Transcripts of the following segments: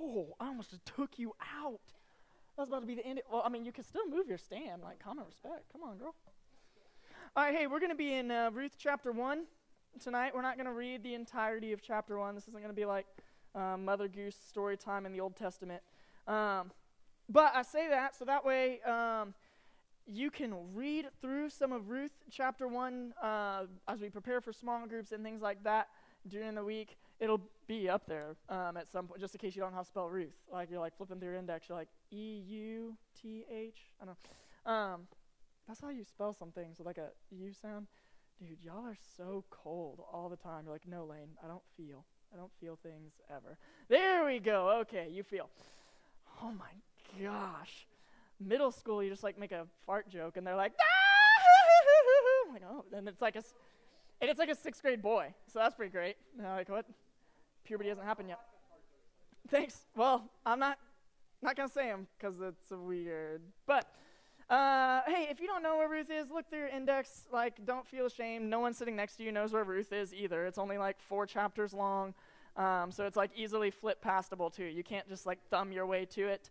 Oh, I almost just took you out. That was about to be the end. Well, I mean, you can still move your stand, like common respect. Come on, girl. All right, hey, we're going to be in Ruth chapter 1 tonight. We're not going to read the entirety of chapter 1. This isn't going to be like Mother Goose story time in the Old Testament. But I say that so that way you can read through some of Ruth chapter 1 as we prepare for small groups and things like that during the week. It'll be up there at some point, just in case you don't know how to spell Ruth. Like you're like flipping through your index, you're like E-U-T-H. I don't know. That's how you spell some things with like a U sound. Dude, y'all are so cold all the time. You're like, no, Lane, I don't feel things ever. There we go. Okay, you feel. Oh my gosh. Middle school, you just like make a fart joke, and they're like, ah! I'm like, oh, and it's like a 6th grade boy, so that's pretty great. And I'm like, what? Puberty hasn't happened yet. Thanks. Well, I'm not gonna say them because it's weird. But hey, if you don't know where Ruth is, look through your index. Like, don't feel ashamed. No one sitting next to you knows where Ruth is either. It's only like 4 chapters long, so it's like easily flip pastable too. You can't just like thumb your way to it.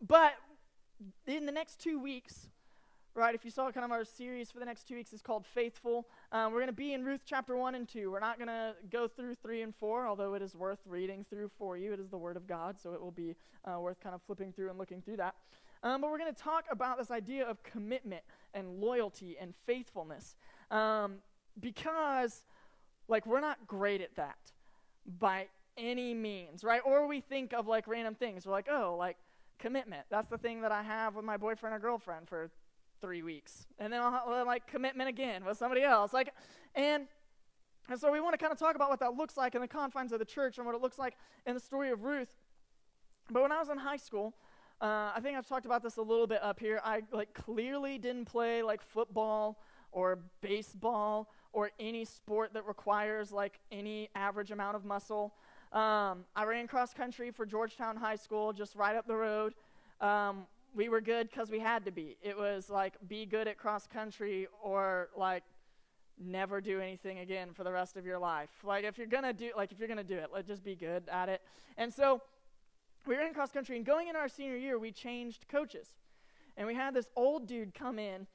But in the next 2 weeks, right, if you saw kind of our series for the next 2 weeks is called Faithful. We're going to be in Ruth chapter 1 and 2. We're not going to go through 3 and 4, although it is worth reading through for you. It is the Word of God, so it will be worth kind of flipping through and looking through that. But we're going to talk about this idea of commitment and loyalty and faithfulness because, like, we're not great at that by any means, right? Or we think of, like, random things. We're like, oh, like, commitment. That's the thing that I have with my boyfriend or girlfriend for 3 weeks, and then I'll like commitment again with somebody else, like, and so we want to kind of talk about what that looks like in the confines of the church and what it looks like in the story of Ruth. But when I was in high school, I think I've talked about this a little bit up here. I like clearly didn't play like football or baseball or any sport that requires like any average amount of muscle. I ran cross country for Georgetown High School, just right up the road. We were good because we had to be. It was like be good at cross country or like never do anything again for the rest of your life. Like if you're gonna do it, let's just be good at it. And so we were in cross country, and going into our senior year, we changed coaches, and we had this old dude come in.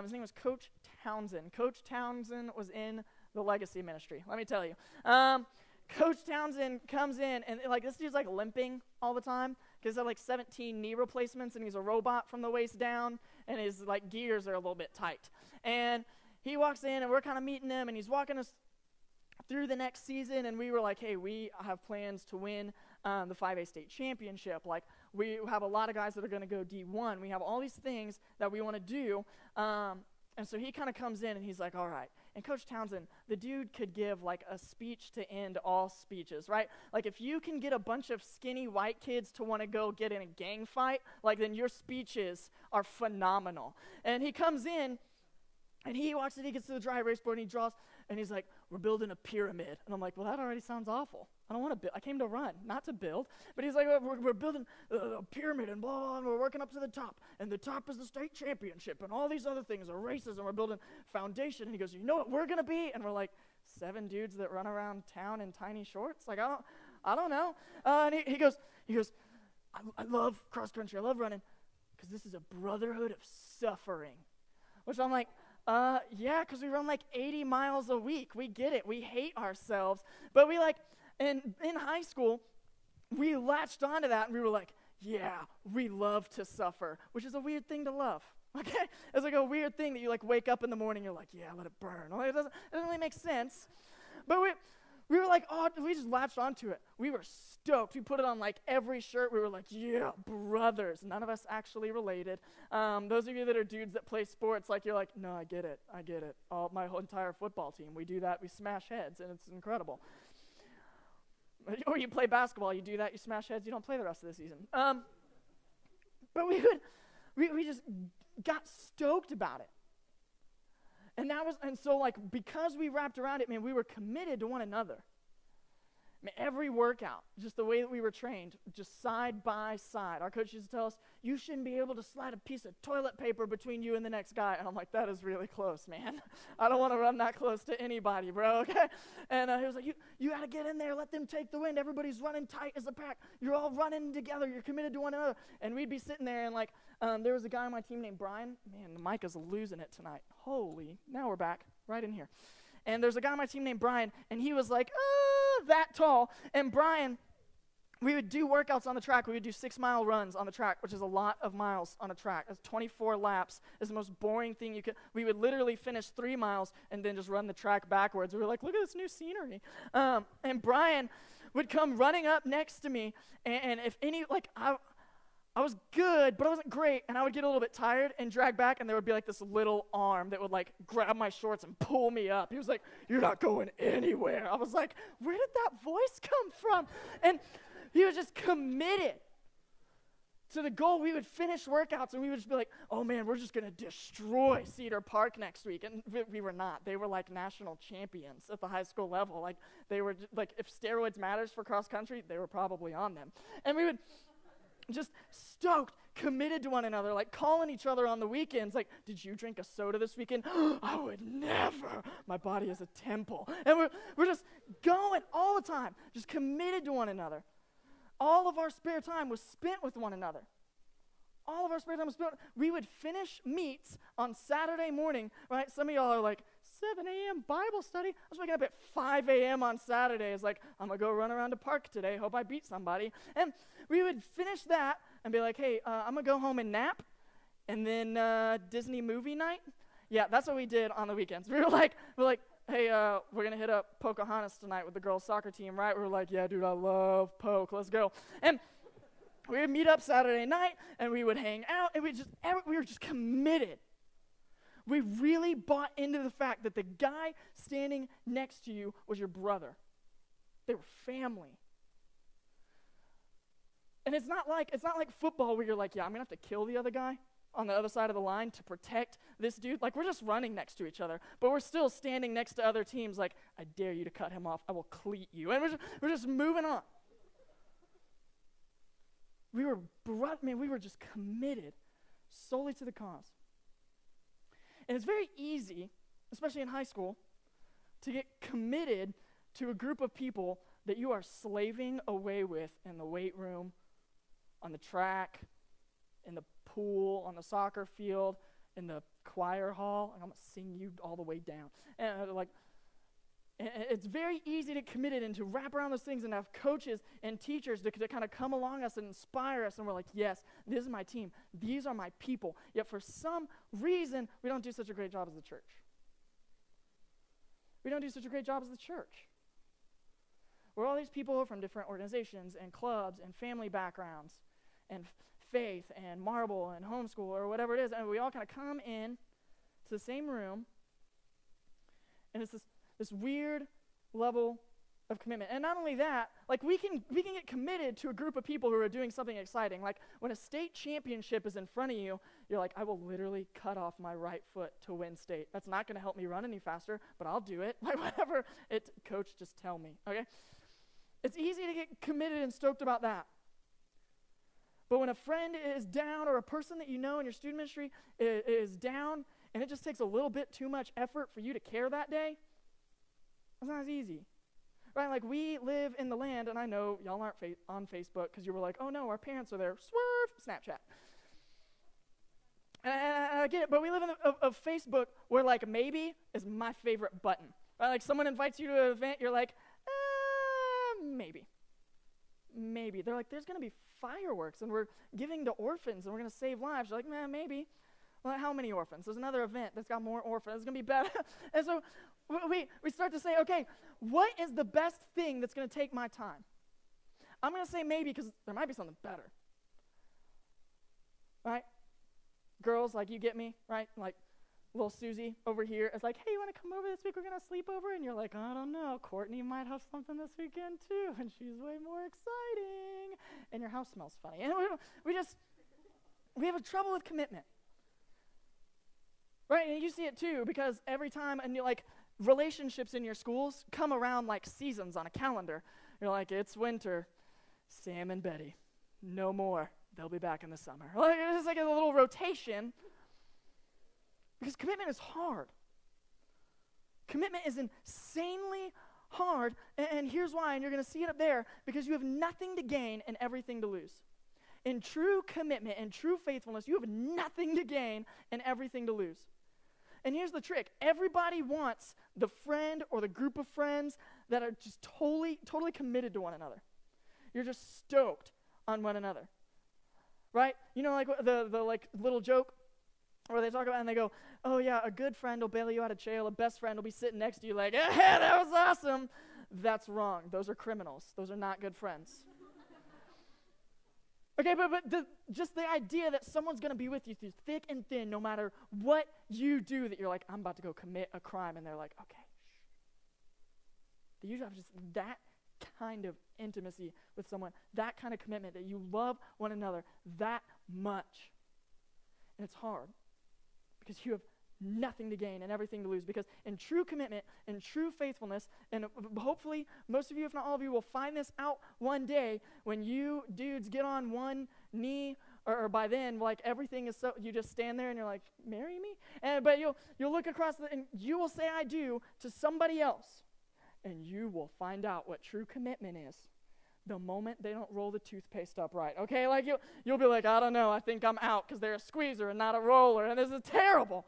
His name was Coach Townsend. Coach Townsend was in the Legacy Ministry. Let me tell you. Coach Townsend comes in, and like this dude's like limping all the time because he had like 17 knee replacements, and he's a robot from the waist down, and his like gears are a little bit tight. And he walks in, and we're kind of meeting him, and he's walking us through the next season, and we were like, hey, we have plans to win the 5A state championship. Like we have a lot of guys that are going to go D1. We have all these things that we want to do. And so he kind of comes in, and he's like, all right. And Coach Townsend, the dude could give like a speech to end all speeches, right? Like if you can get a bunch of skinny white kids to want to go get in a gang fight, like then your speeches are phenomenal. And he comes in, and he walks in, he gets to the dry erase board, and he draws, and he's like, we're building a pyramid. And I'm like, well, that already sounds awful. I don't want to build. I came to run, not to build. But he's like, we're building a pyramid, and blah, blah, and we're working up to the top. And the top is the state championship, and all these other things are races, and we're building foundation. And he goes, you know what we're going to be? And we're like, 7 dudes that run around town in tiny shorts? Like, I don't know. And he goes, I love cross country. I love running because this is a brotherhood of suffering. Which I'm like, yeah, because we run like 80 miles a week. We get it. We hate ourselves. But we like, and in high school, we latched onto that, and we were like, yeah, we love to suffer, which is a weird thing to love, okay? It's like a weird thing that you like wake up in the morning, you're like, yeah, let it burn. Like, it doesn't really make sense. But we were like, oh, we just latched onto it. We were stoked. We put it on like every shirt. We were like, yeah, brothers. None of us actually related. Those of you that are dudes that play sports, like you're like, no, I get it. My whole entire football team, we do that. We smash heads, and it's incredible. Or you play basketball, you do that, you smash heads, you don't play the rest of the season. But we just got stoked about it. And so like because we wrapped around it, man, we were committed to one another. I mean, every workout, just the way that we were trained, just side by side. Our coach used to tell us, you shouldn't be able to slide a piece of toilet paper between you and the next guy. And I'm like, that is really close, man. I don't want to run that close to anybody, bro, okay? And he was like, you got to get in there, let them take the wind. Everybody's running tight as a pack. You're all running together. You're committed to one another. And we'd be sitting there, and like, there was a guy on my team named Brian. Man, the mic is losing it tonight. Holy, now we're back right in here. And there's a guy on my team named Brian, and he was like, that tall. And Brian, we would do workouts on the track. We would do 6-mile runs on the track, which is a lot of miles on a track. That's 24 laps. It's the most boring thing you could. We would literally finish 3 miles and then just run the track backwards. We were like, look at this new scenery. And Brian would come running up next to me, and if any, like, I was good, but I wasn't great, and I would get a little bit tired and drag back, and there would be like this little arm that would like grab my shorts and pull me up. He was like, you're not going anywhere. I was like, where did that voice come from? And he was just committed to the goal. We would finish workouts, and we would just be like, oh man, we're just going to destroy Cedar Park next week. And we were not. They were like national champions at the high school level. Like they were, like if steroids matters for cross country, they were probably on them. And we would just stoked, committed to one another, like calling each other on the weekends, like, did you drink a soda this weekend? I would never. My body is a temple. And we're just going all the time, just committed to one another. All of our spare time was spent with one another. All of our spare time was spent. We would finish meets on Saturday morning, right? Some of y'all are like, 7 a.m. Bible study? I was waking up at 5 a.m. on Saturdays, like, I'm going to go run around the park today, hope I beat somebody. And we would finish that and be like, hey, I'm going to go home and nap, and then Disney movie night. Yeah, that's what we did on the weekends. We were like, hey, we're going to hit up Pocahontas tonight with the girls' soccer team, right? We were like, yeah, dude, I love Poke, let's go. And we would meet up Saturday night, and we would hang out, and we were just committed. We really bought into the fact that the guy standing next to you was your brother. They were family. And it's not like football where you're like, yeah, I'm going to have to kill the other guy on the other side of the line to protect this dude. Like, we're just running next to each other, but we're still standing next to other teams like, I dare you to cut him off. I will cleat you. And we're just moving on. We were just committed solely to the cause. And it's very easy, especially in high school, to get committed to a group of people that you are slaving away with in the weight room, on the track, in the pool, on the soccer field, in the choir hall, and I'm going to sing you all the way down. And it's very easy to get committed and to wrap around those things and have coaches and teachers to kind of come along us and inspire us, and we're like, yes, this is my team. These are my people. Yet for some reason, we don't do such a great job as the church. We don't do such a great job as the church. We're all these people from different organizations and clubs and family backgrounds and faith and Marble and homeschool or whatever it is, and we all kind of come in to the same room, and it's this weird level of commitment. And not only that, like we can get committed to a group of people who are doing something exciting. Like when a state championship is in front of you, you're like, I will literally cut off my right foot to win state. That's not going to help me run any faster, but I'll do it. Like whatever, coach, just tell me, okay? It's easy to get committed and stoked about that. But when a friend is down or a person that you know in your student ministry is down and it just takes a little bit too much effort for you to care that day, it's not as easy, right? Like we live in the land, and I know y'all aren't on Facebook because you were like, oh no, our parents are there. Swerve, Snapchat. And I get it, but we live in a Facebook where like maybe is my favorite button, right? Like someone invites you to an event, you're like, maybe. They're like, there's going to be fireworks, and we're giving to orphans, and we're going to save lives. You're like, maybe. Well, how many orphans? There's another event that's got more orphans. It's going to be better. And so we start to say, okay, what is the best thing that's going to take my time? I'm going to say maybe because there might be something better. Right? Girls, like you get me, right? Like little Susie over here is like, hey, you want to come over this week? We're going to sleep over. And you're like, I don't know. Courtney might have something this weekend too. And she's way more exciting. And your house smells funny. And we have a trouble with commitment. Right, and you see it too, because every time, and like relationships in your schools come around like seasons on a calendar. You're like, it's winter. Sam and Betty, no more. They'll be back in the summer. Like, it's like a little rotation because commitment is hard. Commitment is insanely hard, and here's why, and you're going to see it up there, because you have nothing to gain and everything to lose. In true commitment and true faithfulness, you have nothing to gain and everything to lose. And here's the trick. Everybody wants the friend or the group of friends that are just totally committed to one another. You're just stoked on one another. Right? You know, like the like little joke where they talk about it and they go, oh yeah, a good friend will bail you out of jail. A best friend will be sitting next to you like, yeah, that was awesome. That's wrong. Those are criminals. Those are not good friends. Okay, but just the idea that someone's going to be with you through thick and thin, no matter what you do, that you're like, I'm about to go commit a crime, and they're like, okay, shh. They usually have just that kind of intimacy with someone, that kind of commitment, that you love one another that much. And it's hard because you have nothing to gain and everything to lose, because in true commitment and true faithfulness, and hopefully most of you, if not all of you, will find this out one day when you dudes get on one knee, or by then, like, everything is so, you just stand there and you're like, marry me? But you'll look across and you will say I do to somebody else, and you will find out what true commitment is the moment they don't roll the toothpaste up right. Okay, like you'll be like, I don't know, I think I'm out because they're a squeezer and not a roller, and this is terrible.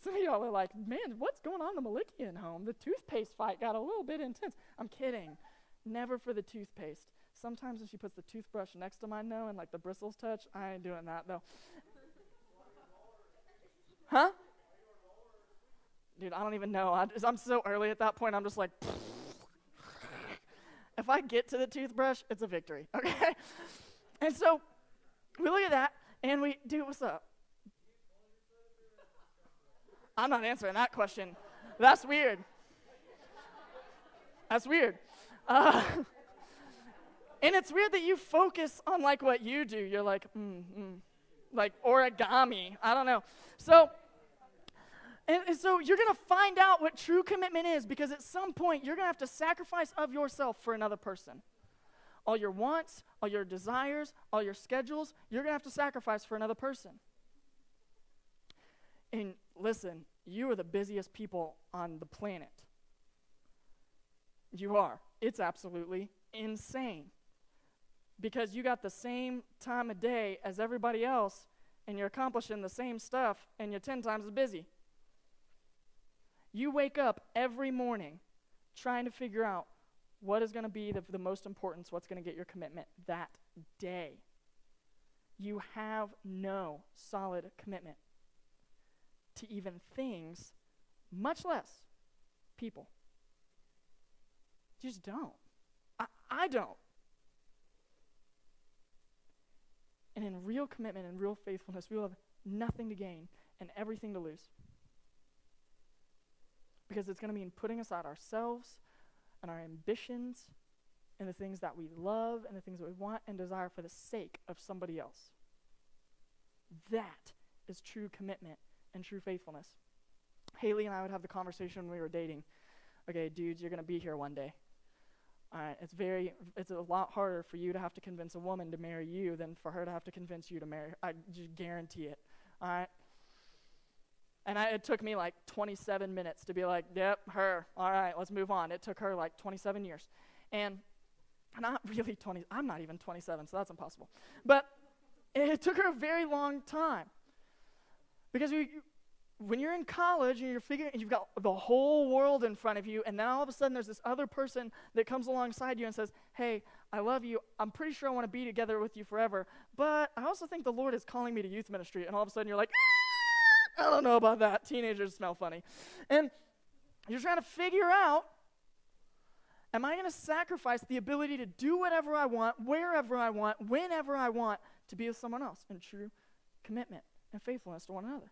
Some of y'all are like, man, what's going on in the Malikian home? The toothpaste fight got a little bit intense. I'm kidding. Never for the toothpaste. Sometimes when she puts the toothbrush next to mine, though, and like the bristles touch, I ain't doing that, though. Huh? Dude, I don't even know. I'm so early at that point, I'm just like, if I get to the toothbrush, it's a victory, okay? And so we look at that, and we, dude, what's up? I'm not answering that question. That's weird. That's weird. And it's weird that you focus on, like, what you do. You're like, like origami. I don't know. So, and so you're going to find out what true commitment is, because at some point you're going to have to sacrifice of yourself for another person. All your wants, all your desires, all your schedules, you're going to have to sacrifice for another person. And listen, you are the busiest people on the planet. You are. It's absolutely insane. Because you got the same time of day as everybody else, and you're accomplishing the same stuff, and you're 10 times as busy. You wake up every morning trying to figure out what is going to be the most important, what's going to get your commitment that day. You have no solid commitment to even things, much less people. You just don't. I don't. And in real commitment and real faithfulness, we will have nothing to gain and everything to lose. Because it's going to mean putting aside ourselves and our ambitions and the things that we love and the things that we want and desire for the sake of somebody else. That is true commitment and true faithfulness. Haley and I would have the conversation when we were dating. Okay, dudes, you're going to be here one day. All right, it's a lot harder for you to have to convince a woman to marry you than for her to have to convince you to marry her. I just guarantee it. All right? And it took me like 27 minutes to be like, yep, her. All right, let's move on. It took her like 27 years. And not really 20, I'm not even 27, so that's impossible. But it took her a very long time. Because when you're in college and you've got the whole world in front of you, and then all of a sudden there's this other person that comes alongside you and says, hey, I love you. I'm pretty sure I want to be together with you forever, but I also think the Lord is calling me to youth ministry. And all of a sudden you're like, I don't know about that. Teenagers smell funny. And you're trying to figure out, am I going to sacrifice the ability to do whatever I want, wherever I want, whenever I want, to be with someone else in true commitment and faithfulness to one another?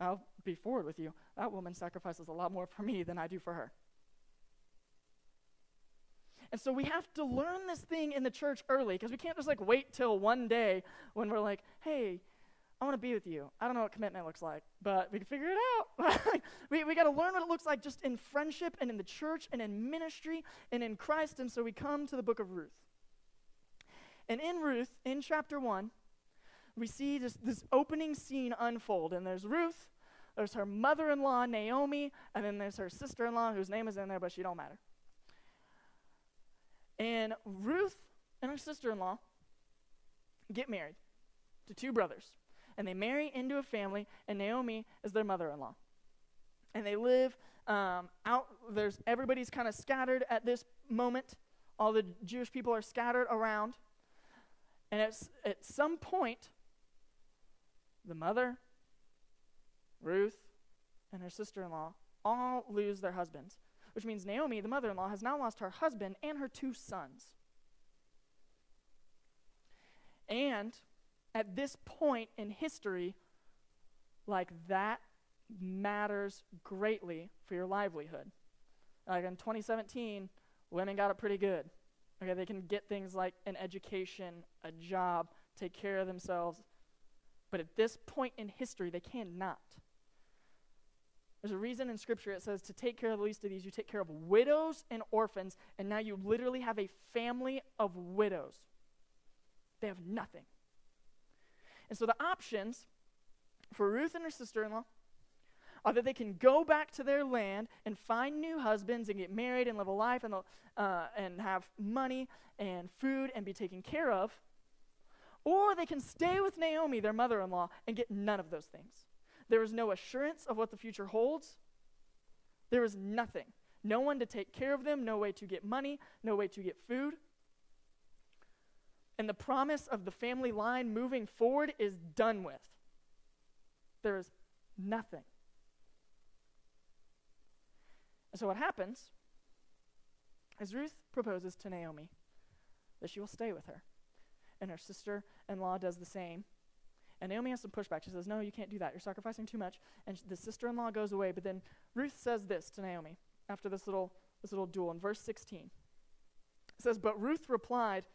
I'll be forward with you. That woman sacrifices a lot more for me than I do for her. And so we have to learn this thing in the church early, because we can't just like wait till one day when we're like, hey, I want to be with you. I don't know what commitment looks like, but we can figure it out. we got to learn what it looks like just in friendship and in the church and in ministry and in Christ. And so we come to the book of Ruth. And in Ruth, in chapter 1, we see this opening scene unfold. And there's Ruth, there's her mother-in-law, Naomi, and then there's her sister-in-law, whose name is in there, but she don't matter. And Ruth and her sister-in-law get married to two brothers. And they marry into a family, and Naomi is their mother-in-law. And they live out, everybody's kind of scattered at this moment. All the Jewish people are scattered around. And at some point, the mother, Ruth, and her sister-in-law all lose their husbands, which means Naomi, the mother-in-law, has now lost her husband and her two sons. And at this point in history, like that matters greatly for your livelihood. Like in 2017, women got it pretty good. Okay, they can get things like an education, a job, take care of themselves. But at this point in history, they cannot. There's a reason in Scripture it says to take care of the least of these, you take care of widows and orphans, and now you literally have a family of widows. They have nothing. And so the options for Ruth and her sister-in-law are that they can go back to their land and find new husbands and get married and live a life and have money and food and be taken care of, or they can stay with Naomi, their mother-in-law, and get none of those things. There is no assurance of what the future holds. There is nothing. No one to take care of them, no way to get money, no way to get food. And the promise of the family line moving forward is done with. There is nothing. And so what happens is Ruth proposes to Naomi that she will stay with her. And her sister-in-law does the same. And Naomi has some pushback. She says, no, you can't do that. You're sacrificing too much. And the sister-in-law goes away. But then Ruth says this to Naomi after this little duel in verse 16. It says, but Ruth replied,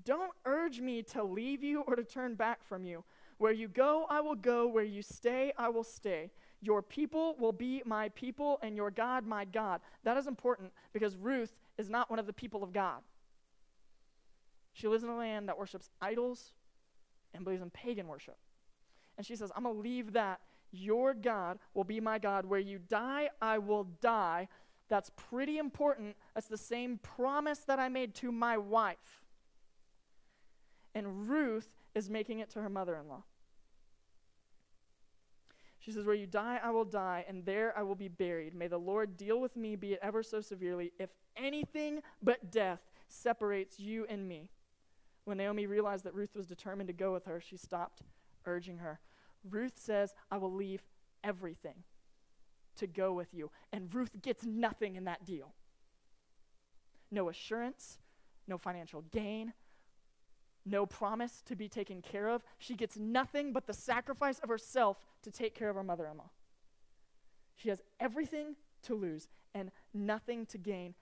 don't urge me to leave you or to turn back from you. Where you go, I will go. Where you stay, I will stay. Your people will be my people, and your God, my God. That is important because Ruth is not one of the people of God. She lives in a land that worships idols and believes in pagan worship. And she says, I'm going to leave that. Your God will be my God. Where you die, I will die. That's pretty important. That's the same promise that I made to my wife. And Ruth is making it to her mother-in-law. She says, where you die, I will die, and there I will be buried. May the Lord deal with me, be it ever so severely, if anything but death separates you and me. When Naomi realized that Ruth was determined to go with her, she stopped urging her. Ruth says, I will leave everything to go with you. And Ruth gets nothing in that deal. No assurance, no financial gain, no promise to be taken care of. She gets nothing but the sacrifice of herself to take care of her mother-in-law. She has everything to lose and nothing to gain.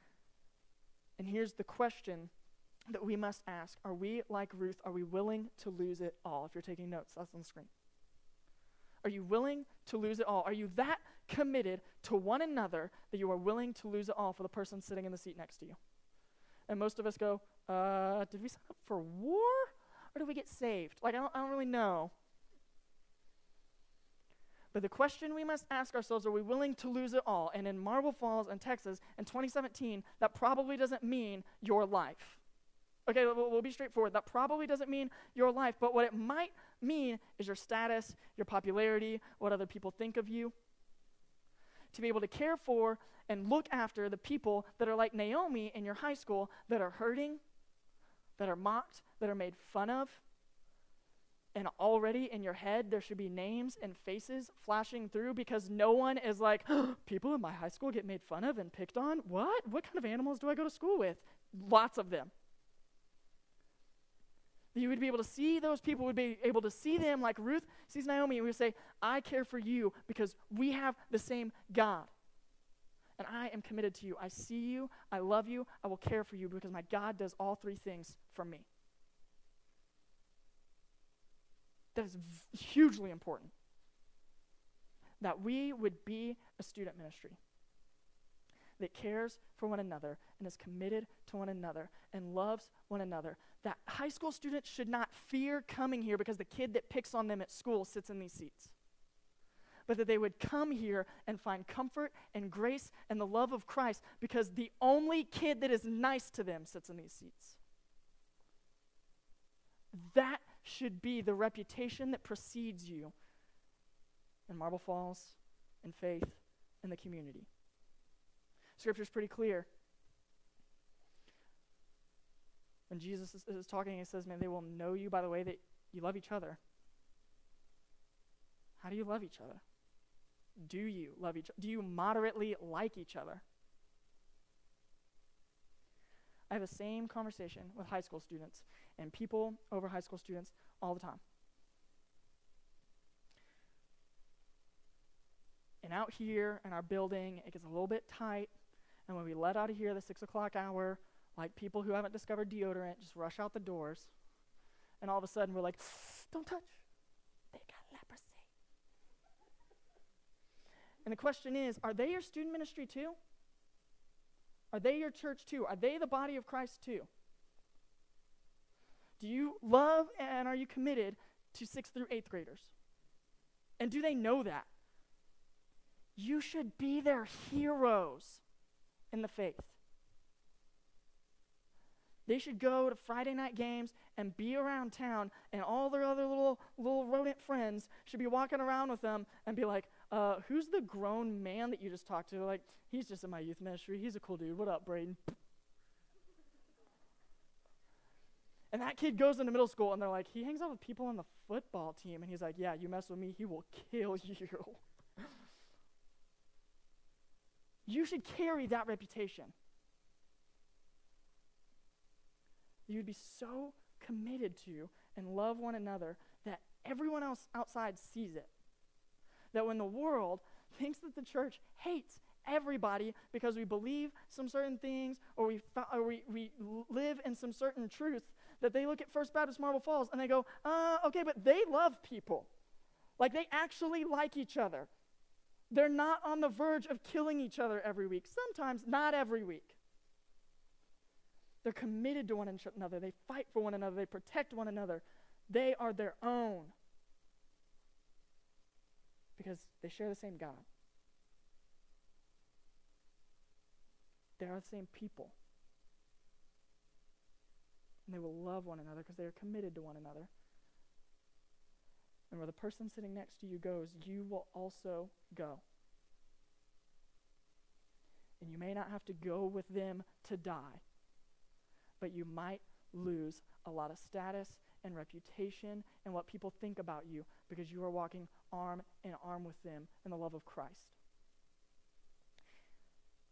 And here's the question that we must ask. Are we like Ruth? Are we willing to lose it all? If you're taking notes, that's on the screen. Are you willing to lose it all? Are you that committed to one another that you are willing to lose it all for the person sitting in the seat next to you? And most of us go, did we sign up for war? Or did we get saved? Like, I don't really know. But the question we must ask ourselves, are we willing to lose it all? And in Marble Falls and Texas in 2017, that probably doesn't mean your life. Okay, we'll be straightforward. That probably doesn't mean your life, but what it might mean is your status, your popularity, what other people think of you. To be able to care for and look after the people that are like Naomi in your high school that are hurting, that are mocked, that are made fun of. And already in your head, there should be names and faces flashing through because no one is like, people in my high school get made fun of and picked on? What? What kind of animals do I go to school with? Lots of them. You would be able to see those people, would be able to see them like Ruth sees Naomi, and we would say, I care for you because we have the same God. And I am committed to you. I see you. I love you. I will care for you because my God does all three things for me. that is hugely important. That we would be a student ministry that cares for one another and is committed to one another and loves one another. That high school students should not fear coming here because the kid that picks on them at school sits in these seats. But that they would come here and find comfort and grace and the love of Christ because the only kid that is nice to them sits in these seats. That should be the reputation that precedes you in Marble Falls, in Faith, in the community. Scripture's pretty clear. When Jesus is talking, he says, man, they will know you by the way that you love each other. How do you love each other? Do you love each other? Do you moderately like each other? I have the same conversation with high school students and people over high school students all the time. And out here in our building, it gets a little bit tight. And when we let out of here the 6 o'clock hour, like people who haven't discovered deodorant just rush out the doors. And all of a sudden we're like, don't touch. They got leprosy. And the question is, are they your student ministry too? Are they your church too? Are they the body of Christ too? Do you love and are you committed to 6th through 8th graders? And do they know that? You should be their heroes in the faith. They should go to Friday night games and be around town, and all their other little rodent friends should be walking around with them and be like, who's the grown man that you just talked to? Like, he's just in my youth ministry. He's a cool dude. What up, Braden? And that kid goes into middle school, and they're like, he hangs out with people on the football team. And he's like, yeah, you mess with me, he will kill you. You should carry that reputation. You would be so committed to and love one another that everyone else outside sees it. That when the world thinks that the church hates everybody because we believe some certain things or we live in some certain truths, that they look at First Baptist Marble Falls and they go, okay, but they love people. Like, they actually like each other. They're not on the verge of killing each other every week. Sometimes, not every week. They're committed to one another. They fight for one another. They protect one another. They are their own because they share the same God. They are the same people. And they will love one another because they are committed to one another. And where the person sitting next to you goes, you will also go. And you may not have to go with them to die, but you might lose a lot of status and reputation and what people think about you because you are walking arm in arm with them in the love of Christ.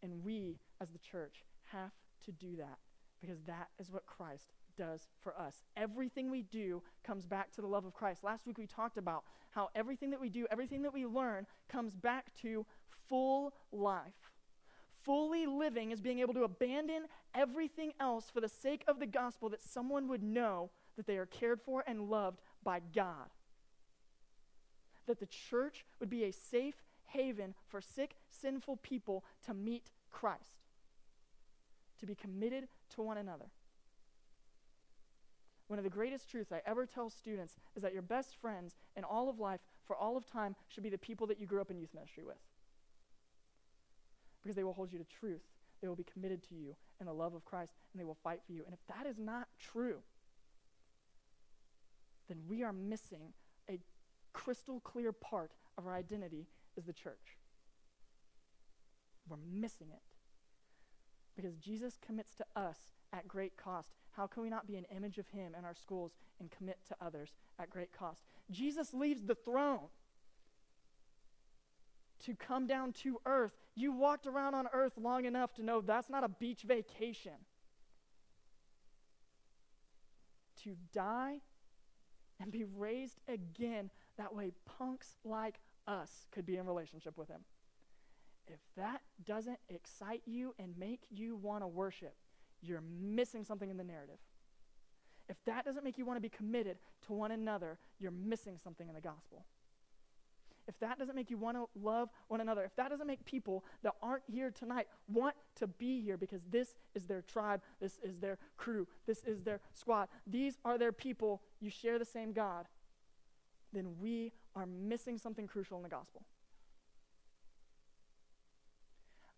And we, as the church, have to do that because that is what Christ does for us. Everything we do comes back to the love of Christ. Last week we talked about how everything that we do, everything that we learn comes back to full life. Fully living is being able to abandon everything else for the sake of the gospel, that someone would know that they are cared for and loved by God. That the church would be a safe haven for sick, sinful people to meet Christ. To be committed to one another. One of the greatest truths I ever tell students is that your best friends in all of life, for all of time, should be the people that you grew up in youth ministry with. Because they will hold you to truth. They will be committed to you in the love of Christ, and they will fight for you. And if that is not true, then we are missing a crystal clear part of our identity as the church. We're missing it. Because Jesus commits to us at great cost. How can we not be an image of him in our schools and commit to others at great cost? Jesus leaves the throne to come down to earth. You walked around on earth long enough to know that's not a beach vacation. To die and be raised again, that way punks like us could be in relationship with him. If that doesn't excite you and make you want to worship, you're missing something in the narrative. if that doesn't make you want to be committed to one another, you're missing something in the gospel. If that doesn't make you want to love one another, if that doesn't make people that aren't here tonight want to be here because this is their tribe, this is their crew, this is their squad, these are their people, you share the same God, then we are missing something crucial in the gospel.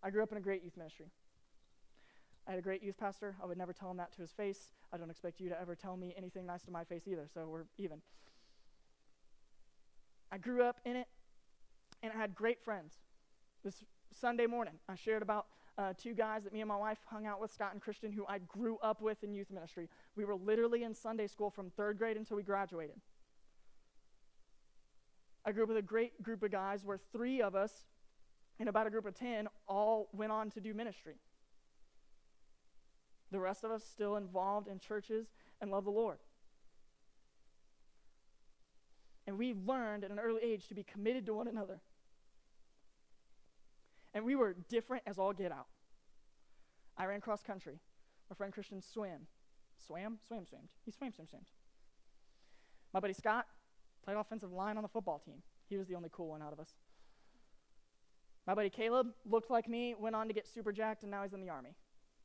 I grew up in a great youth ministry. I had a great youth pastor. I would never tell him that to his face. I don't expect you to ever tell me anything nice to my face either, so we're even. I grew up in it, and I had great friends. This Sunday morning, I shared about two guys that me and my wife hung out with, Scott and Christian, who I grew up with in youth ministry. We were literally in Sunday school from 3rd grade until we graduated. I grew up with a great group of guys where 3 of us, in about a group of 10, all went on to do ministry. The rest of us still involved in churches and love the Lord. And we learned at an early age to be committed to one another. And we were different as all get out. I ran cross country. My friend Christian swam. Swam? Swammed. He swam. My buddy Scott played offensive line on the football team. He was the only cool one out of us. My buddy Caleb looked like me, went on to get super jacked, and now he's in the Army.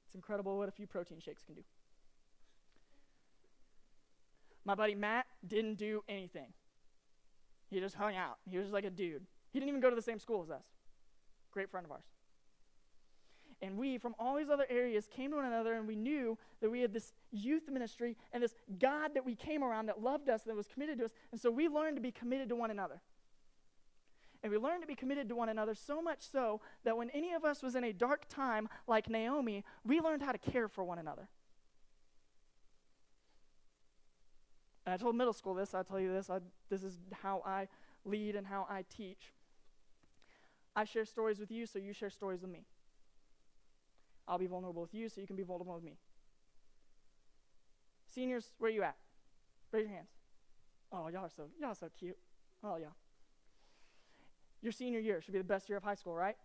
It's incredible what a few protein shakes can do. My buddy Matt didn't do anything. He just hung out. He was just like a dude. He didn't even go to the same school as us. Great friend of ours. And we, from all these other areas, came to one another, and we knew that we had this youth ministry and this God that we came around that loved us, that was committed to us. And so we learned to be committed to one another. And we learned to be committed to one another so much so that when any of us was in a dark time like Naomi, we learned how to care for one another. And I told middle school this, I tell you this, this is how I lead and how I teach. I share stories with you, so you share stories with me. I'll be vulnerable with you, so you can be vulnerable with me. Seniors, where are you at? Raise your hands. Oh, y'all are so cute. Oh, yeah. Your senior year should be the best year of high school, right?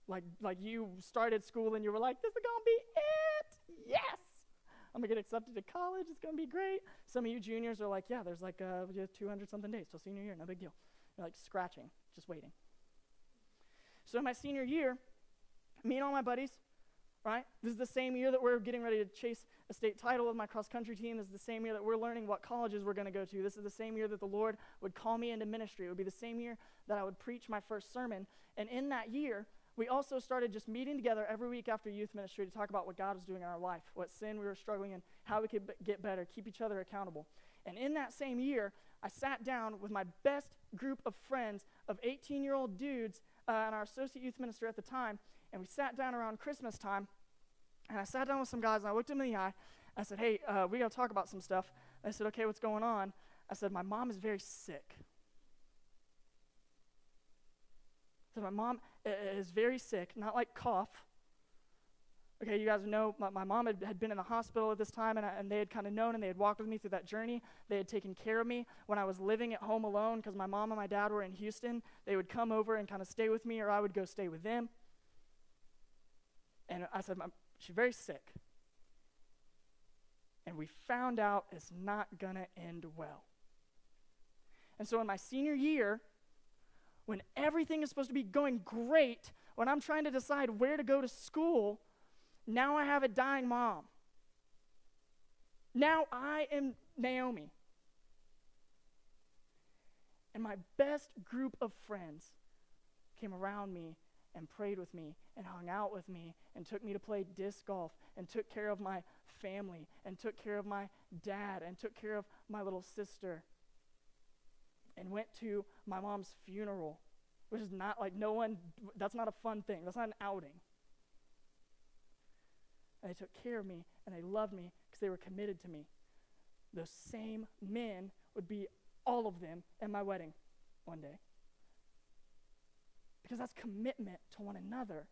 Like you started school and you were like, this is going to be it. Yes. I'm going to get accepted to college. It's going to be great. Some of you juniors are like, yeah, there's like 200-something days till senior year. No big deal. You're like scratching, just waiting. So in my senior year, me and all my buddies, right? This is the same year that we're getting ready to chase a state title with my cross-country team. This is the same year that we're learning what colleges we're going to go to. This is the same year that the Lord would call me into ministry. It would be the same year that I would preach my first sermon. And in that year, we also started just meeting together every week after youth ministry to talk about what God was doing in our life, what sin we were struggling in, how we could get better, keep each other accountable. And in that same year, I sat down with my best group of friends of 18-year-old dudes and our associate youth minister at the time, and we sat down around Christmas time, and I sat down with some guys, and I looked them in the eye. I said, hey, we got to talk about some stuff. I said, okay, what's going on? I said, my mom is very sick. So my mom is very sick, not like cough. Okay, you guys know my mom had been in the hospital at this time, and they had kind of known, and they had walked with me through that journey. They had taken care of me when I was living at home alone because my mom and my dad were in Houston. They would come over and kind of stay with me, or I would go stay with them. And I said, she's very sick. And we found out it's not going to end well. And so in my senior year, when everything is supposed to be going great, when I'm trying to decide where to go to school, now I have a dying mom. Now I am Naomi. And my best group of friends came around me and prayed with me and hung out with me and took me to play disc golf and took care of my family and took care of my dad and took care of my little sister and went to my mom's funeral, which is not like that's not a fun thing. That's not an outing. And they took care of me and they loved me because they were committed to me. Those same men would be, all of them, at my wedding one day. Because that's commitment to one another.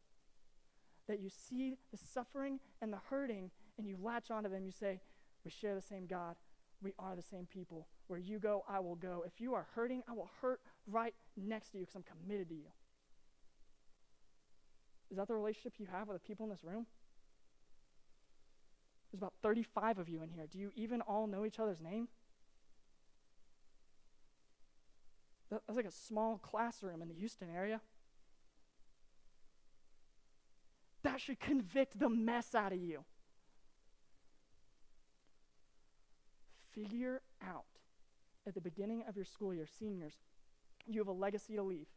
That you see the suffering and the hurting and you latch onto them. You say, we share the same God. We are the same people. Where you go, I will go. If you are hurting, I will hurt right next to you because I'm committed to you. Is that the relationship you have with the people in this room? There's about 35 of you in here. Do you even all know each other's name? That's like a small classroom in the Houston area. That should convict the mess out of you. Figure out at the beginning of your school year, seniors, you have a legacy to leave.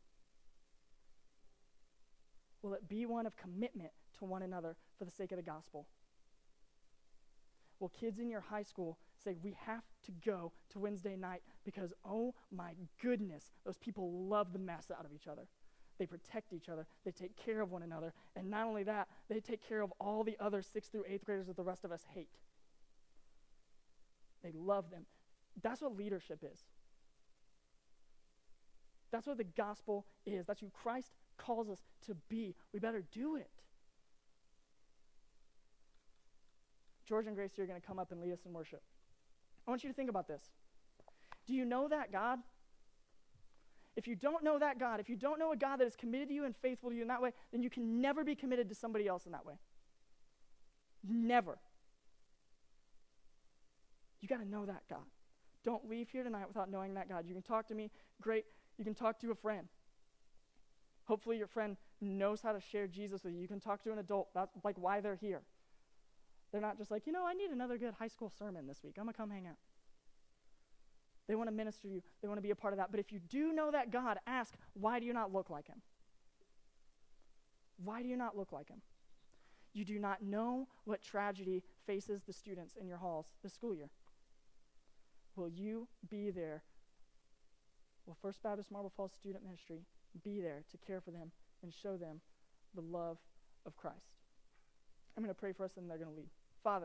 Will it be one of commitment to one another for the sake of the gospel? Will kids in your high school say, we have to go to Wednesday night because, oh my goodness, those people love the mess out of each other. They protect each other. They take care of one another. And not only that, they take care of all the other 6th through 8th graders that the rest of us hate. They love them. That's what leadership is. That's what the gospel is. That's who Christ calls us to be. We better do it. George and Grace are going to come up and lead us in worship. I want you to think about this. Do you know that God? If you don't know that God, if you don't know a God that is committed to you and faithful to you in that way, then you can never be committed to somebody else in that way. Never. You got to know that God. Don't leave here tonight without knowing that God. You can talk to me, great. You can talk to a friend. Hopefully your friend knows how to share Jesus with you. You can talk to an adult. That's like why they're here. They're not just like, I need another good high school sermon this week. I'm going to come hang out. They want to minister to you. They want to be a part of that. But if you do know that God, ask, why do you not look like him? Why do you not look like him? You do not know what tragedy faces the students in your halls this school year. Will you be there? Will First Baptist Marble Falls Student Ministry be there to care for them and show them the love of Christ? I'm going to pray for us and they're going to lead. Father,